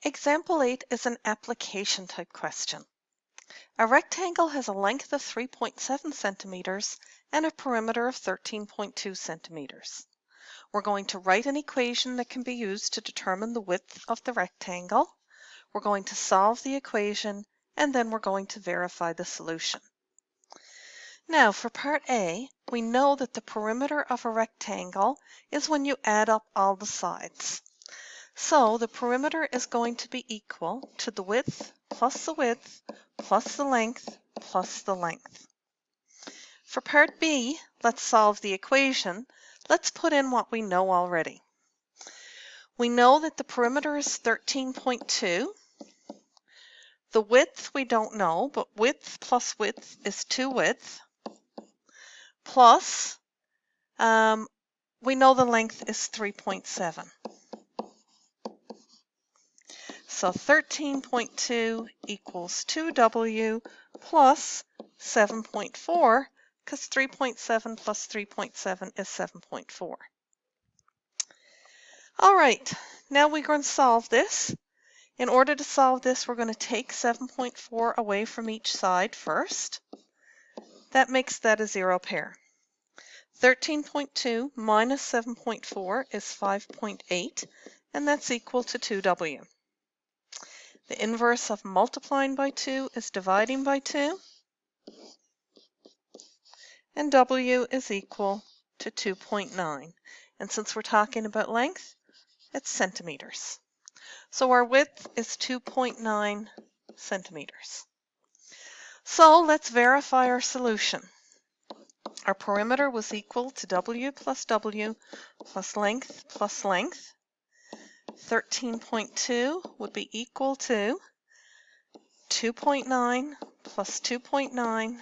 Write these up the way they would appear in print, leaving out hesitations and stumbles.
Example 8 is an application type question. A rectangle has a length of 3.7 centimeters and a perimeter of 13.2 centimeters. We're going to write an equation that can be used to determine the width of the rectangle. We're going to solve the equation and then we're going to verify the solution. Now for part A, we know that the perimeter of a rectangle is when you add up all the sides. So the perimeter is going to be equal to the width plus the width plus the length plus the length. For part B, let's solve the equation. Let's put in what we know already. We know that the perimeter is 13.2. The width we don't know, but width plus width is 2 width. Plus, we know the length is 3.7. So 13.2 equals 2W plus 7.4, because 3.7 plus 3.7 is 7.4. All right, now we're going to solve this. In order to solve this, we're going to take 7.4 away from each side first. That makes that a zero pair. 13.2 minus 7.4 is 5.8, and that's equal to 2W. The inverse of multiplying by 2 is dividing by 2, and W is equal to 2.9. And since we're talking about length, it's centimeters. So our width is 2.9 centimeters. So let's verify our solution. Our perimeter was equal to W plus length plus length. 13.2 would be equal to 2.9 plus 2.9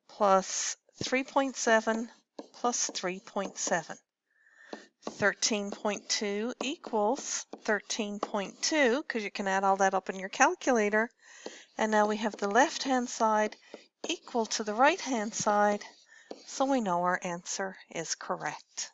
plus 3.7 plus 3.7. 13.2 equals 13.2, because you can add all that up in your calculator. And now we have the left-hand side equal to the right-hand side, so we know our answer is correct.